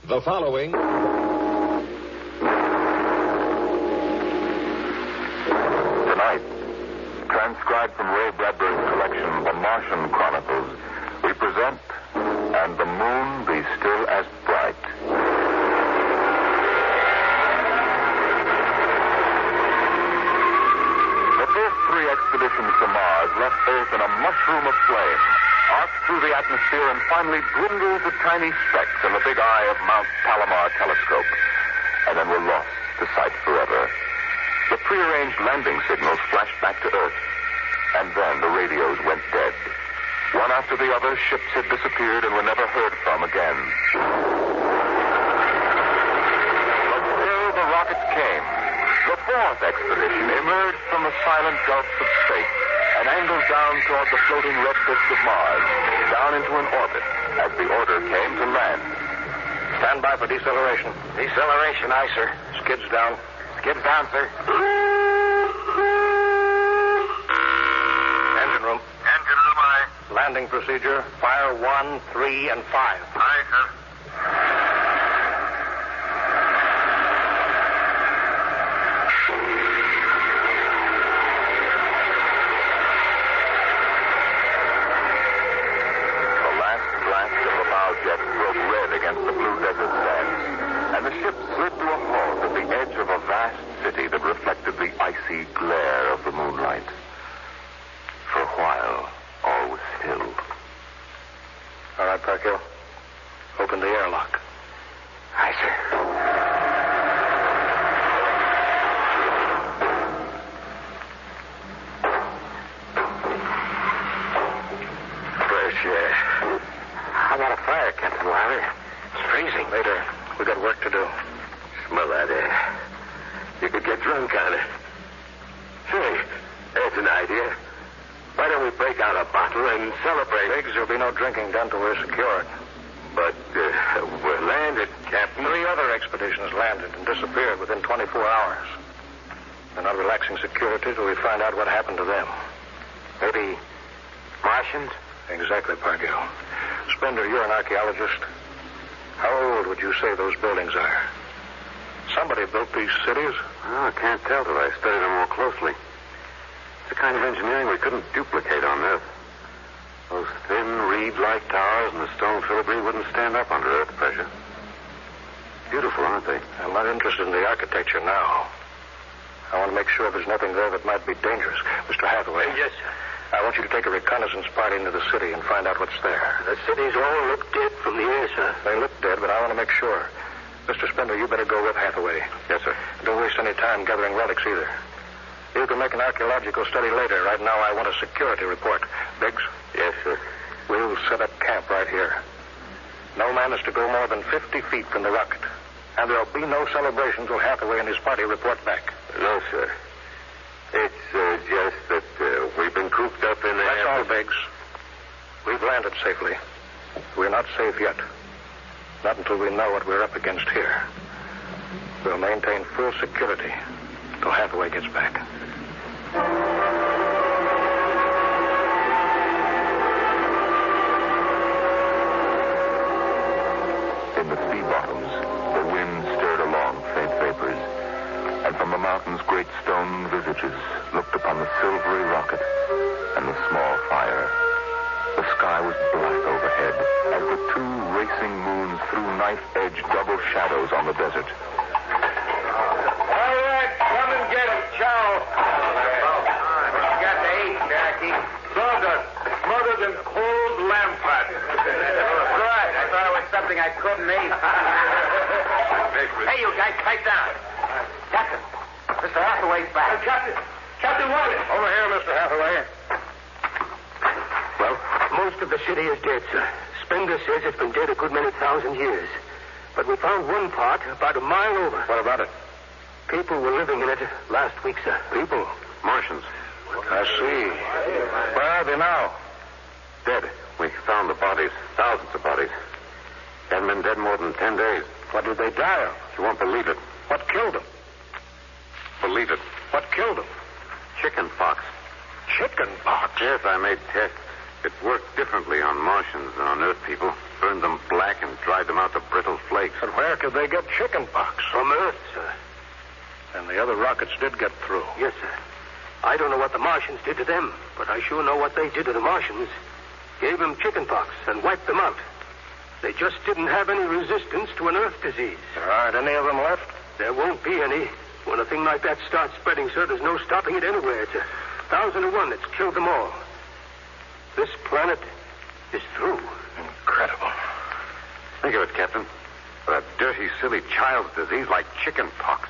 The following tonight, transcribed from Ray Bradbury's collection, The Martian Chronicles, we present And the Moon Be Still as Bright. The first three expeditions to Mars left Earth in a mushroom of flame, arced through the atmosphere, and finally dwindled to tiny specks in the big eye of Mount Palomar telescope, and then were lost to sight forever. The prearranged landing signals flashed back to Earth, and then the radios went dead. One after the other, ships had disappeared and were never heard from again. But still the rockets came. The fourth expedition emerged from the silent gulfs of space and angled down toward the floating red disk of Mars, down into an orbit, as the order came to land. Stand by for deceleration. Deceleration, aye, sir. Skids down. Skids down, sir. Engine room. Engine room, aye. Landing procedure. Fire 1, 3, and 5. Aye, sir. Against the blue desert sands, and the ship slid to a halt at the edge of a vast city that reflected the icy glare of the moonlight. For a while, all was still. All right, Parkhill. Open the airlock. Aye, sir. Fresh air. How about a fire, Captain Wilder? Freezing. Later. We got work to do. Smell that air. You could get drunk on it. Say, there's an idea. Why don't we break out a bottle and celebrate? Biggs, there'll be no drinking done till we're secured. But we're landed, Captain. 3 other expeditions landed and disappeared within 24 hours. They're not relaxing security till we find out what happened to them. Maybe Martians? Exactly, Parkhill. Spender, you're an archaeologist. How old would you say those buildings are? Somebody built these cities? Oh, I can't tell till I study them more closely. It's the kind of engineering we couldn't duplicate on Earth. Those thin, reed-like towers and the stone filigree wouldn't stand up under Earth pressure. Beautiful, aren't they? I'm not interested in the architecture now. I want to make sure there's nothing there that might be dangerous. Mr. Hathaway. Yes, sir. I want you to take a reconnaissance party into the city and find out what's there. The cities all look dead from the air, sir. They look dead, but I want to make sure. Mr. Spender, you better go with Hathaway. Yes, sir. Don't waste any time gathering relics either. You can make an archaeological study later. Right now, I want a security report. Biggs? Yes, sir. We'll set up camp right here. No man is to go more than 50 feet from the rocket. And there'll be no celebration till Hathaway and his party report back. No, sir. It's just that we've been cooped up in there. That's all, Biggs. We've landed safely. We're not safe yet. Not until we know what we're up against here. We'll maintain full security till Hathaway gets back. In the sea bottoms, the wind stirred along faint vapors, and from the mountains great stone visages looked upon the silvery rocket and the small fire. The sky was black overhead as the 2 racing moons threw knife-edge double shadows on the desert. All right, come and get it, Chow. What you got to eat, Jackie? Sawdust, smothered in cold lamb fat. Right, I thought it was something I couldn't eat. Hey, you guys, pipe down. Captain, Mr. Hathaway's back. Captain Wilder. Over here, Mr. Hathaway. Well, most of the city is dead, sir. Spender says it's been dead a good many thousand years. But we found one part about a mile over. What about it? People were living in it last week, sir. People? Martians. I see. Where are they now? Dead. We found the bodies. Thousands of bodies. They haven't been dead more than 10 days. What did they die of? You won't believe it. What killed them? Believe it. What killed them? Chickenpox. Chickenpox? Yes, I made tests. It worked differently on Martians than on Earth people. Burned them black and dried them out to brittle flakes. pigs. But where could they get chickenpox? From Earth, sir. And the other rockets did get through. Yes, sir. I don't know what the Martians did to them, but I sure know what they did to the Martians. Gave them chickenpox and wiped them out. They just didn't have any resistance to an Earth disease. There aren't any of them left? There won't be any. When a thing like that starts spreading, sir, there's no stopping it anywhere. It's 1,000 to 1 that's killed them all. This planet is through. Incredible. Think of it, Captain. A dirty, silly child's disease like chickenpox.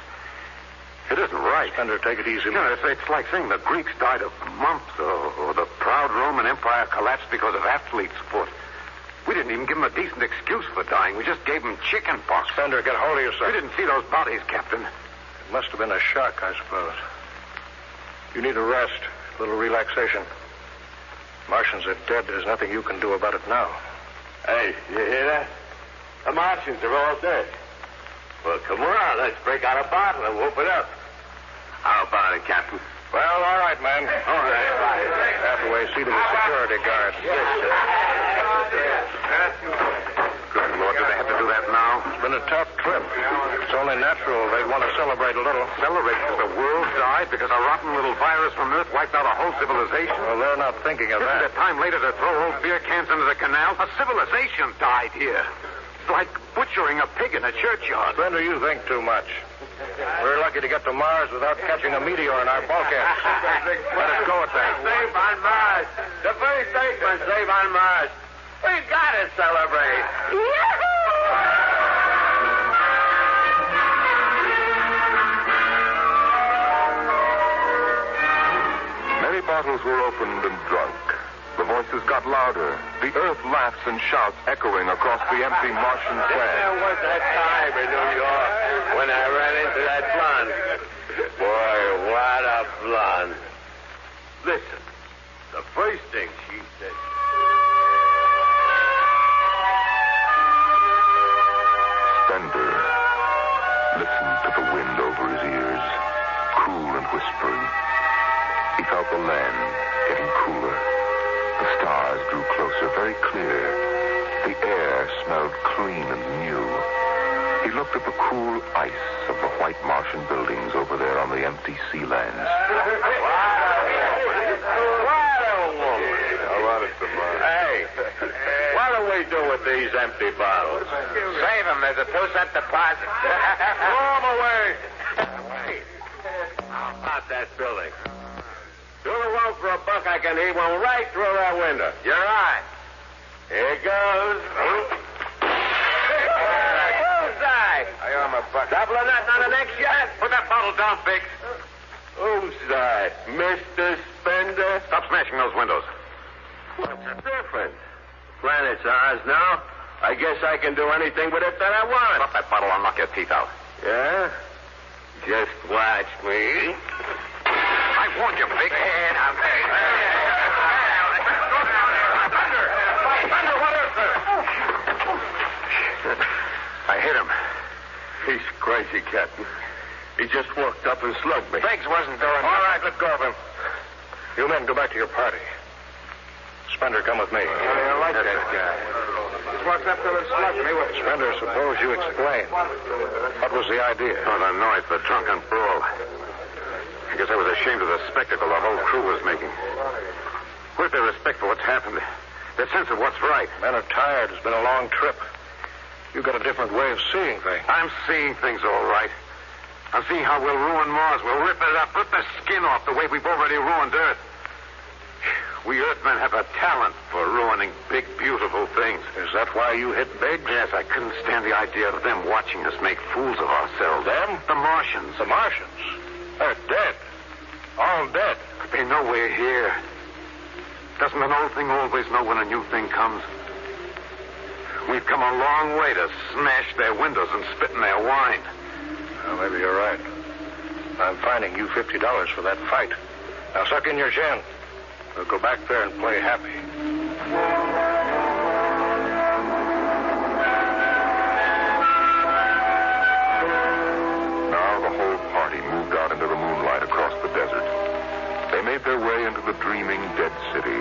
It isn't right. Spender, take it easy. Yeah, it's like saying the Greeks died of mumps or the proud Roman Empire collapsed because of athlete's foot. We didn't even give them a decent excuse for dying. We just gave them chickenpox. Spender, get hold of yourself. We didn't see those bodies, Captain. It must have been a shock, I suppose. You need a rest, a little relaxation. Martians are dead. There's nothing you can do about it now. Hey, you hear that? The Martians are all dead. Well, come on, let's break out a bottle and whoop it up. How about it, Captain? Well, all right, man. All right. Hathaway, see to the security guard. Yes, sir. Good Lord, do they have to do that now? It's been a tough trip. It's only natural they'd want to celebrate a little. Celebrate because the world died? Because a rotten little virus from Earth wiped out a whole civilization? Well, they're not thinking of Isn't that. it time later to throw old beer cans into the canal? A civilization died here. It's like butchering a pig in a churchyard. Spender, you think too much. We're lucky to get to Mars without catching a meteor in our bulkhead. Let us go at that. Safe on Mars. The first statement, safe on Mars. We gotta celebrate. Many bottles were opened and drunk. The voices got louder. The earth laughs and shouts echoing across the empty Martian There sand. was that time in New York when I ran into that blonde. Boy, what a blonde. Listen, the first thing she said. Spender listened to the wind over his ears, cool and whispering. He felt the land getting cooler. The stars drew closer, very clear. The air smelled clean and new. He looked at the cool ice of the white Martian buildings over there on the empty sea lands. Hey, what do we do with these empty bottles? Save them. There's a 2-cent deposit. Throw them away. Wait. How about that building? Do the one for $1 I can eat one right through that window. You're right. Here goes. Bullseye. I'm a buck. Double or nothing on the next shot. Put that bottle down, Biggs. Who's that? Mr. Spender? Stop smashing those windows. What's the difference? Planet's ours now. I guess I can do anything with it that I want. Drop that bottle, I'll knock your teeth out. Yeah? Just watch me. I warned you, Biggs. I hit him. He's crazy, Captain. He just walked up and slugged me. Biggs wasn't doing All right, let go of him. You men go back to your party. Spender, come with me. I like that guy. Just walked up to him and slugged me. Spender, suppose you explain. What was the idea? Oh, the noise, the drunken brawl. I guess I was ashamed of the spectacle the whole crew was making. Where's their respect for what's happened? Their sense of what's right? Men are tired. It's been a long trip. You've got a different way of seeing things. I'm seeing things all right. I'm seeing how we'll ruin Mars. We'll rip it up, rip the skin off the way we've already ruined Earth. We Earthmen have a talent for ruining big, beautiful things. Is that why you hit Biggs? Yes, I couldn't stand the idea of them watching us make fools of ourselves. Them? The Martians. The Martians? They're dead. All dead. But they know we're here. Doesn't an old thing always know when a new thing comes? We've come a long way to smash their windows and spit in their wine. Well, maybe you're right. I'm fining you $50 for that fight. Now suck in your chin. We'll go back there and play happy. Now the whole party moved out into the moonlight across the desert. They made their way into the dreaming dead city.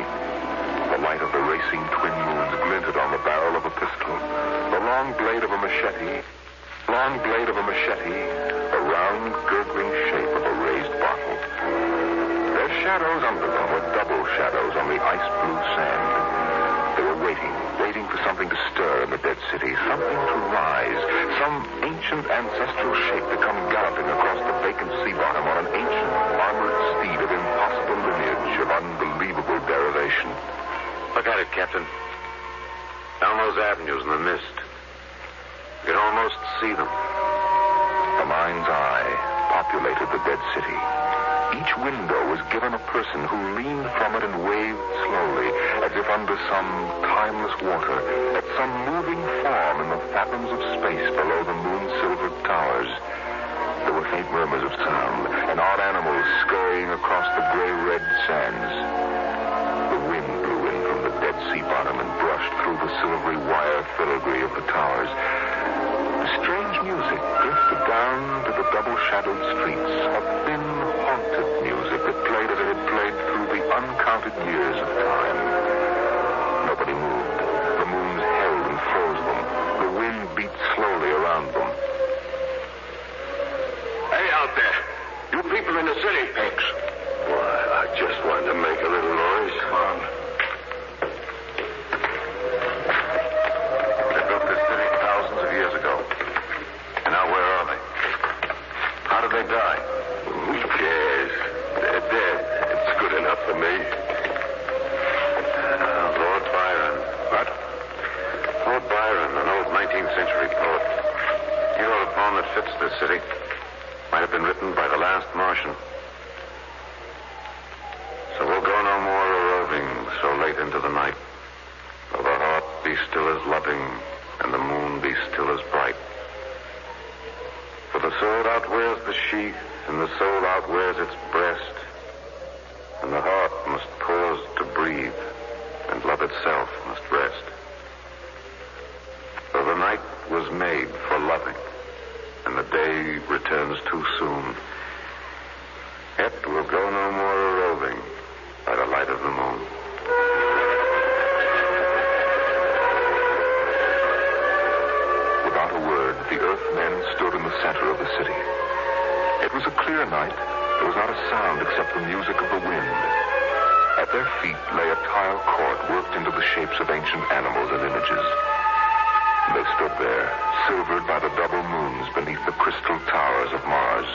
The light of the racing twin moons glinted on the barrel of a pistol. The long blade of a machete, a round, gurgling shape of a raised bottle. Their shadows under them were double shadows on the ice-blue sand. They were waiting for something to stir in the dead city, something to rise, some ancient ancestral shape to come galloping across the vacant sea bottom on an ancient armored steed of impossible lineage, of unbelievable derivation. Look at it, Captain. Down those avenues in the mist. You can almost see them. The mind's eye populated the dead city. Each window was given a person who leaned from it and waved slowly, as if under some timeless water, at some moving form in the fathoms of space below the moon-silvered towers. There were faint murmurs of sound, and odd animals scurrying across the gray-red sands. The wind blew in from the dead sea bottom and brushed through the silvery wire filigree of the towers. Strange music drifted down to the double-shadowed streets, a thin, haunted music that played as it had played through the uncounted years of time. Nobody moved. The moons held and froze them. The wind beat slowly around them. Hey, out there. You people in the city. Thanks. Why, I just wanted to make a little noise. Come on. They built this city thousands of years ago. And now where are they? How did they die? Who cares? They're dead. It's good enough for me. Lord Byron. What? Lord Byron, an old 19th century poet. He wrote a poem that fits this city. Might have been written by the last Martian. So we'll go no more a-roving so late into the night. Though the heart be still as loving and the moon be still as bright. For the sword outwears the sheath and the soul outwears its breast. And the heart must pause to breathe and love itself must rest. For the night was made for loving, and the day returns too soon. Yet we'll go no more a-roving by the light of the moon. Without a word, the Earthmen stood in the center of the city. It was a clear night. There was not a sound except the music of the wind. At their feet lay a tile court worked into the shapes of ancient animals and images. They stood there, silvered by the double moons beneath the crystal towers of Mars.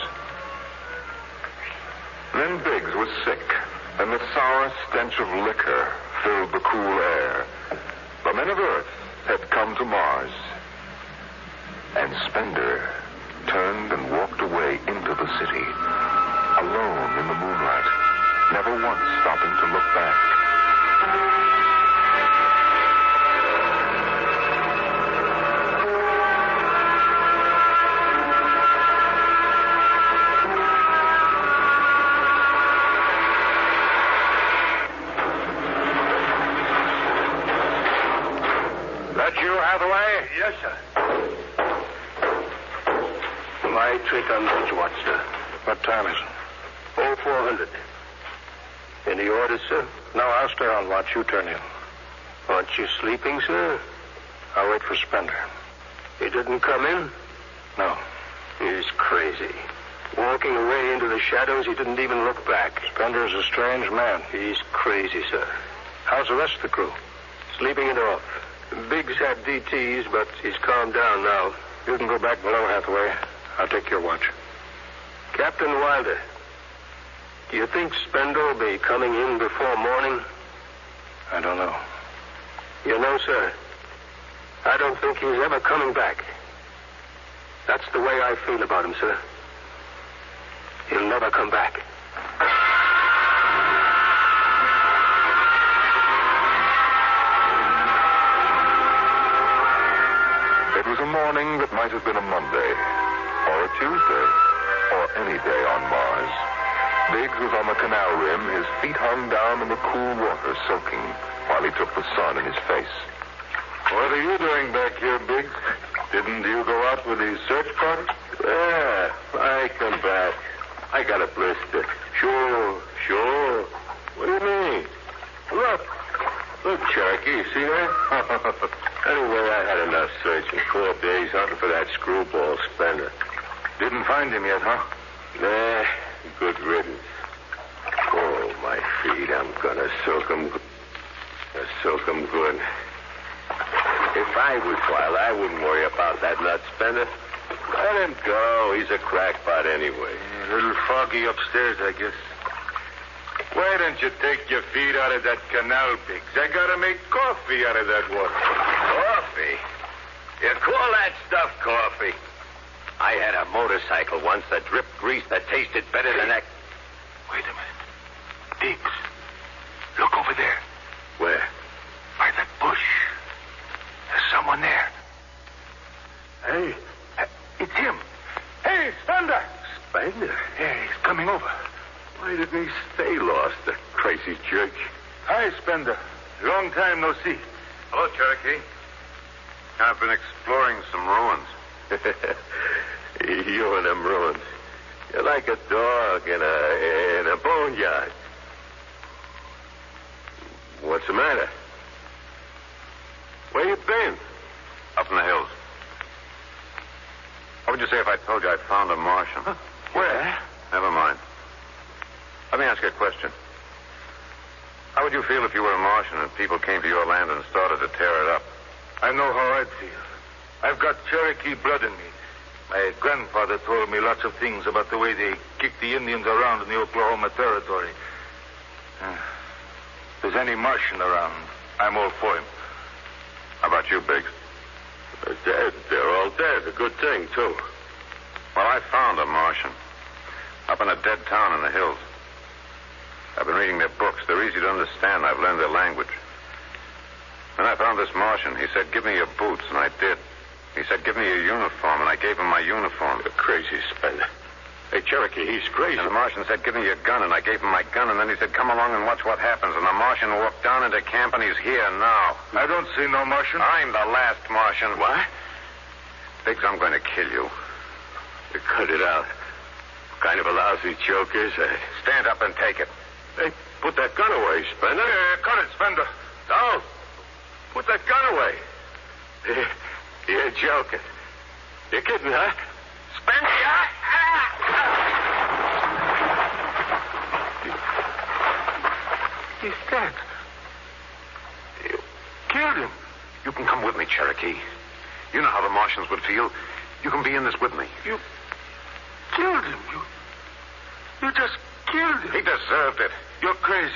Then Biggs was sick, and the sour stench of liquor filled the cool air. The men of Earth had come to Mars. And Spender turned and walked away into the city, alone in the moonlight, never once stopping to look back. That you, Hathaway? Yes, sir. My trick on Bridgewater, sir. What time is it? 0400. Any orders, sir? No, I'll stay on watch. You turn in. Aren't you sleeping, sir? I'll wait for Spender. He didn't come in? No. He's crazy. Walking away into the shadows, he didn't even look back. Spender's a strange man. He's crazy, sir. How's the rest of the crew? Sleeping it off. Biggs had DTs, but he's calmed down now. You can go back below, Hathaway. I'll take your watch. Captain Wilder, do you think Spender will be coming in before morning? I don't know. You know, sir, I don't think he's ever coming back. That's the way I feel about him, sir. He'll never come back. It was a morning that might have been a Monday, or a Tuesday, or any day on Mars. Biggs was on the canal rim, his feet hung down in the cool water, soaking, while he took the sun in his face. What are you doing back here, Biggs? Didn't you go out with the search party? Yeah, I come back. I got a blister. Sure. What do you mean? Look, Cherokee, you see that? Anyway, I had enough searching. 4 days hunting for that screwball Spender. Didn't find him yet, huh? Nah, good riddance. Oh, my feet, I'm gonna soak 'em good. Soak 'em good. If I was wild, I wouldn't worry about that nut Spender. Let him go. He's a crackpot anyway. A little foggy upstairs, I guess. Why don't you take your feet out of that canal, Biggs? I gotta make coffee out of that water. Coffee? You call that stuff coffee? I had a motorcycle once that dripped grease that tasted better than that. Wait a minute. Biggs, look over there. Where? By that bush. There's someone there. Hey, it's him. Hey, Spender! Spender? Yeah, he's coming over. Why didn't he stay lost, the crazy jerk? Hi, Spender. Long time no see. Hello, Cherokee. I've been exploring some ruins. You and them ruins. You're like a dog in a boneyard. What's the matter? Where you been? Up in the hills. What would you say if I told you I'd found a Martian? Huh? Where? Never mind. Let me ask you a question. How would you feel if you were a Martian and people came to your land and started to tear it up? I know how I'd feel. I've got Cherokee blood in me. My grandfather told me lots of things about the way they kicked the Indians around in the Oklahoma Territory. If there's any Martian around, I'm all for him. How about you, Biggs? They're dead. They're all dead. A good thing, too. Well, I found a Martian. Up in a dead town in the hills. I've been reading their books. They're easy to understand. I've learned their language. Then I found this Martian. He said, give me your boots, and I did. He said, give me your uniform, and I gave him my uniform. You're crazy, Spender. Hey, Cherokee, he's crazy. And the Martian said, give me your gun, and I gave him my gun, and then he said, come along and watch what happens. And the Martian walked down into camp, and he's here now. I don't see no Martian. I'm the last Martian. What? Biggs, I'm going to kill you. You cut it out. What kind of a lousy joke is that? Stand up and take it. Hey, put that gun away, Spender. Cut it, Spender. Don't. Put that gun away. You're joking. You're kidding, huh? Spender! He's dead. You killed him. You can come with me, Cherokee. You know how the Martians would feel. You can be in this with me. You killed him. You just killed him. He deserved it. You're crazy.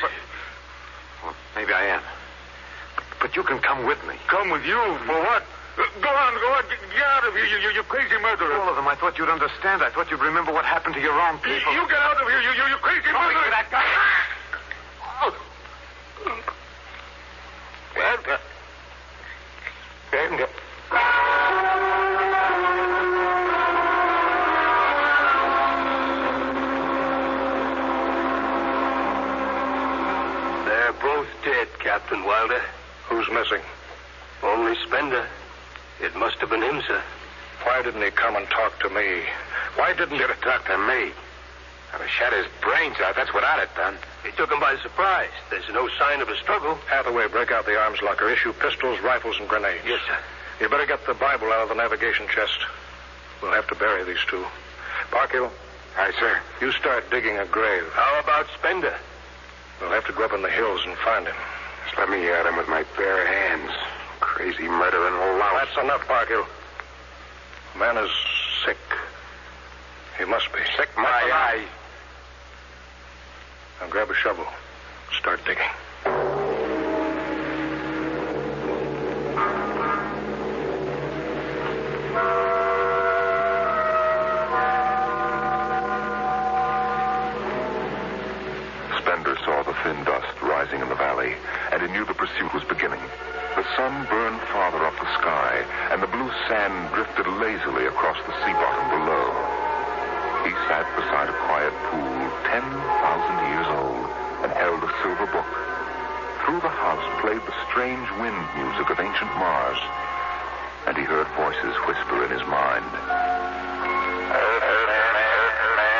Well, maybe I am. But you can come with me. Come with you? For what? Go on. Get out of here, you crazy murderer. All of them. I thought you'd understand. I thought you'd remember what happened to your own people. You get out of here, you crazy murderer. Give me that gun. They're both dead, Captain Wilder. Who's missing? Only Spender. It must have been him, sir. Why didn't he come and talk to me? Why didn't you talk to me? I'd have shot his brains out. That's what I'd have done. He took him by surprise. There's no sign of a struggle. Hathaway, break out the arms locker. Issue pistols, rifles, and grenades. Yes, sir. You better get the Bible out of the navigation chest. We'll have to bury these two. Parkhill. Aye, sir. You start digging a grave. How about Spender? We'll have to go up in the hills and find him. Just let me at him with my bare hands. Crazy murdering louse. That's enough, Parkhill. The man is sick. He must be. Sick, my eye. Now grab a shovel. Start digging. Spender saw the thin dust rising in the valley, and he knew the pursuit was beginning. The sun burned farther up the sky, and the blue sand drifted lazily across the sea bottom below. He sat beside a quiet pool 10,000 years old and held a silver book. Through the house played the strange wind music of ancient Mars, and he heard voices whisper in his mind.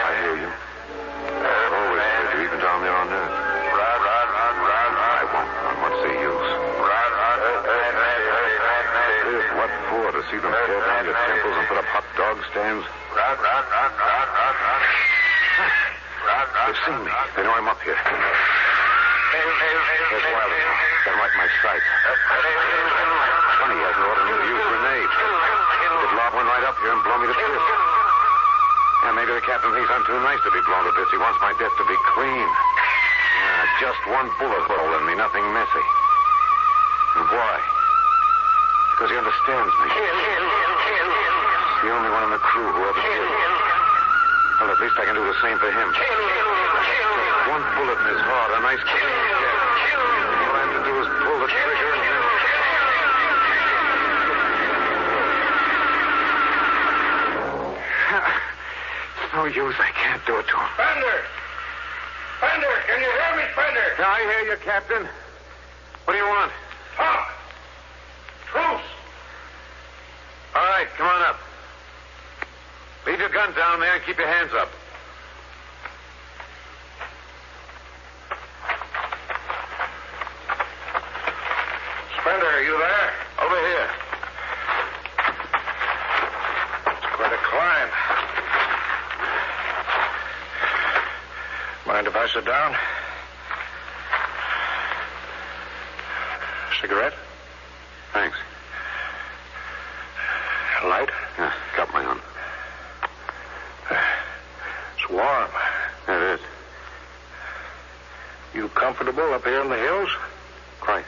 I hear you. I've always heard you, even down there on Earth. I won't. What's the use? your temples and put up hot dog stands? Run. They've seen me. They know I'm up here. There's Wilder now. Got him right in my sights. Funny, he hasn't ordered me to use grenades. He could lob one right up here and blow me to bits. Yeah, maybe the captain thinks I'm too nice to be blown to bits. He wants my death to be clean. Yeah, just one bullet hole in me, nothing messy. And why? Because he understands me. He's the only one in the crew who ever did. Well, at least I can do the same for him. Just one bullet in his heart, a nice clean death. All I have to do is pull the trigger and then... It's no use. I can't do it to him. Fender, can you hear me, Fender? Yeah, I hear you, Captain. What do you want? Talk. Truce. All right, come on up. Leave your gun down there and keep your hands up. Spender, are you there? Over here. It's quite a climb. Mind if I sit down? Cigarette? Thanks. Light? Yeah, got my own. It's warm. It is. You comfortable up here in the hills? Quite.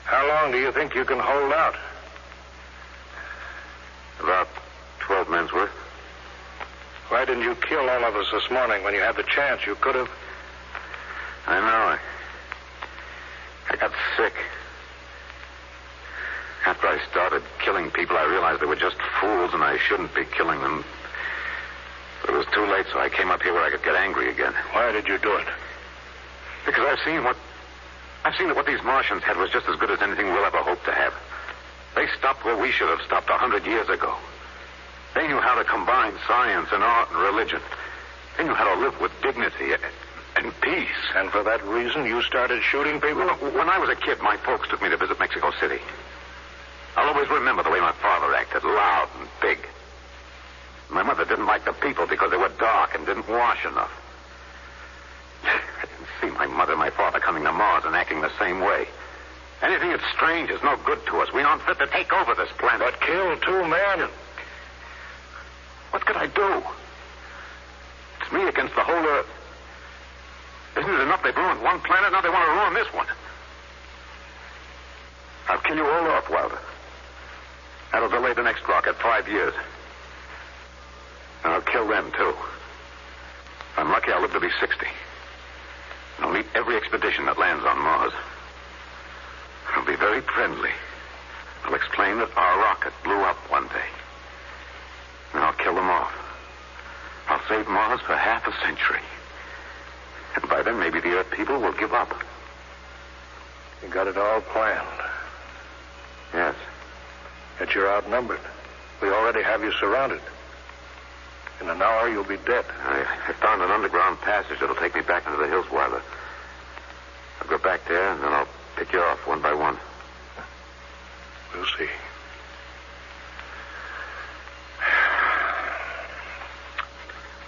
How long do you think you can hold out? About 12 men's worth. Why didn't you kill all of us this morning when you had the chance? You could have. I know. I got sick. After I started killing people, I realized they were just fools and I shouldn't be killing them. But it was too late, so I came up here where I could get angry again. Why did you do it? Because I've seen that what these Martians had was just as good as anything we'll ever hope to have. They stopped where we should have stopped 100 years ago. They knew how to combine science and art and religion. They knew how to live with dignity and peace. And for that reason, you started shooting people? When I was a kid, my folks took me to visit Mexico City. I'll always remember the way my father acted, loud and big. My mother didn't like the people because they were dark and didn't wash enough. I didn't see my mother and my father coming to Mars and acting the same way. Anything that's strange is no good to us. We aren't fit to take over this planet. But kill 2 men. What could I do? It's me against the whole Earth. Isn't it enough they've ruined one planet? Now they want to ruin this one. I'll kill you all off, Wilder. That'll delay the next rocket 5 years. And I'll kill them, too. If I'm lucky, I'll live to be 60. And I'll meet every expedition that lands on Mars. I'll be very friendly. I'll explain that our rocket blew up one day. And I'll kill them off. I'll save Mars for half a century. And by then, maybe the Earth people will give up. You got it all planned. Yes. Yet you're outnumbered. We already have you surrounded. In an hour, you'll be dead. I found an underground passage that'll take me back into the hills, Wilder. I'll go back there, and then I'll pick you off one by one. We'll see.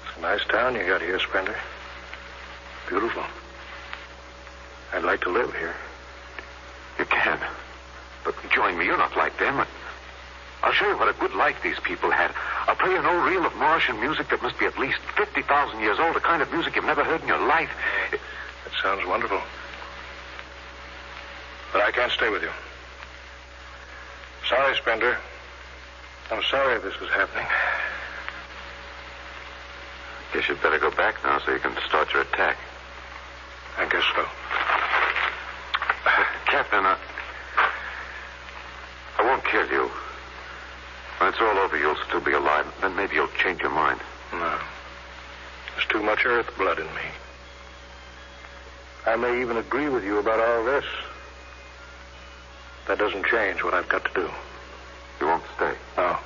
It's a nice town you got here, Spender. Beautiful. I'd like to live here. You can. But join me. You're not like them. I'll show you what a good life these people had. I'll play you an old reel of Martian music that must be at least 50,000 years old, a kind of music you've never heard in your life. That sounds wonderful. But I can't stay with you. Sorry, Spender. I'm sorry this is happening. Guess you'd better go back now so you can start your attack. I guess so. Captain, I won't kill you. When it's all over, you'll still be alive. Then maybe you'll change your mind. No. There's too much Earth blood in me. I may even agree with you about all this. That doesn't change what I've got to do. You won't stay? No.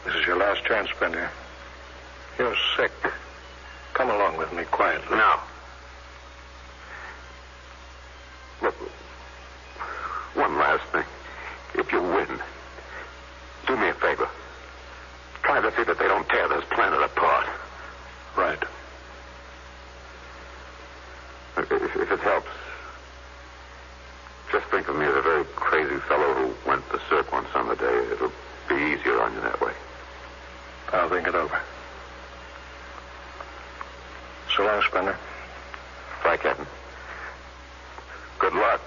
This is your last chance, Spender. You're sick. Come along with me quietly. No. Look, one last thing. If you win, tear this planet apart. Right. If it helps, just think of me as a very crazy fellow who went berserk one summer day. It'll be easier on you that way. I'll think it over. So long, Spender. Bye, Captain. Good luck.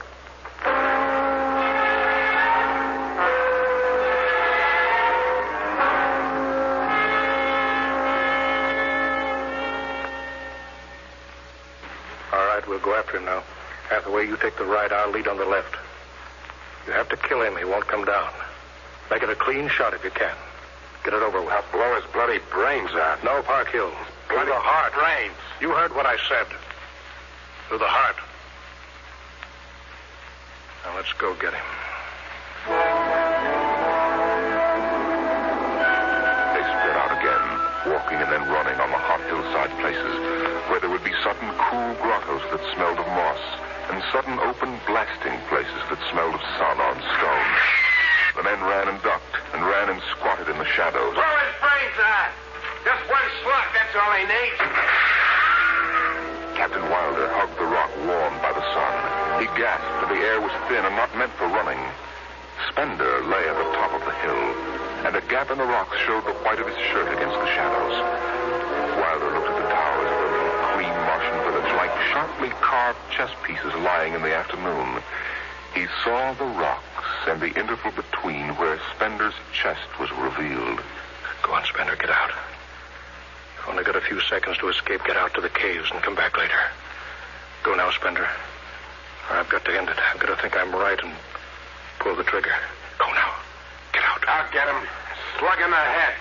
All right, we'll go after him now. Hathaway, you take the right, I'll lead on the left. You have to kill him. He won't come down. Make it a clean shot if you can. Get it over with. I'll blow his bloody brains out. No, Park Hill. Through the heart. Brains. You heard what I said. Through the heart. Now let's go get him. They spread out again, walking and then running on the hot hillside places where there would be sudden cool grottos that smelled of moss and sudden open blasting places that smelled of sun on stone. The men ran and ducked and ran and squatted in the shadows. Blow his brains out. Just one slug, that's all he needs. Captain Wilder hugged the rock warmed by the sun. He gasped, for the air was thin and not meant for running. Spender lay at the top of the hill, and a gap in the rocks showed the white of his shirt against the shadows. Wilder looked at the towers of the little clean Martian village like sharply carved chess pieces lying in the afternoon. He saw the rocks and the interval between where Spender's chest was revealed. Go on, Spender, get out. You've only got a few seconds to escape. Get out to the caves and come back later. Go now, Spender. I've got to end it. I've got to think I'm right and pull the trigger. Go now. Get out. I'll get him. Slug in the head.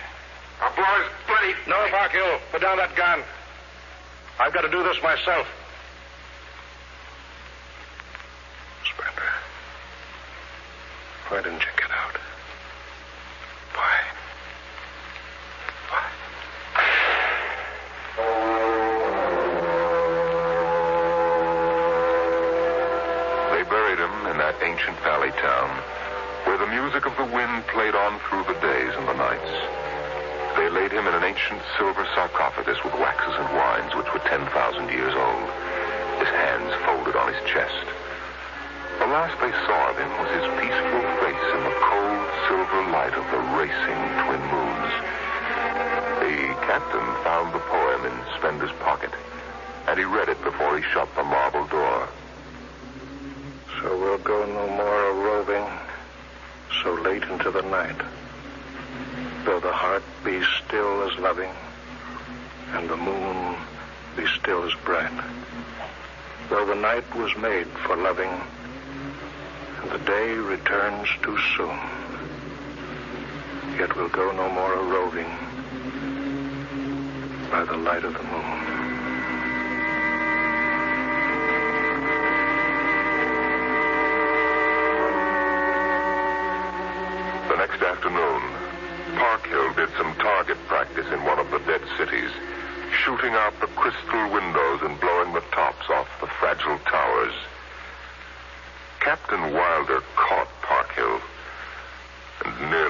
I'll blow his bloody... No, Park Hill. Put down that gun. I've got to do this myself. Spender. Why didn't you get out? Why? Why? They buried him in that ancient valley town where the music of the wind played on through the days and the nights. They laid him in an ancient silver sarcophagus with waxes and wines which were 10,000 years old, his hands folded on his chest. The last they saw of him was his peaceful face in the cold silver light of the racing twin moons. The captain found the poem in Spender's pocket, and he read it before he shut the marble door. So we'll go no more a-roving so late into the night, though the heart be still as loving and the moon be still as bright, though the night was made for loving and the day returns too soon, yet we'll go no more a-roving by the light of the moon. The next afternoon, Park Hill did some target practice in one of the dead cities, shooting out the crystal windows and blowing the tops off the fragile towers. Captain Wilder caught Park Hill and nearly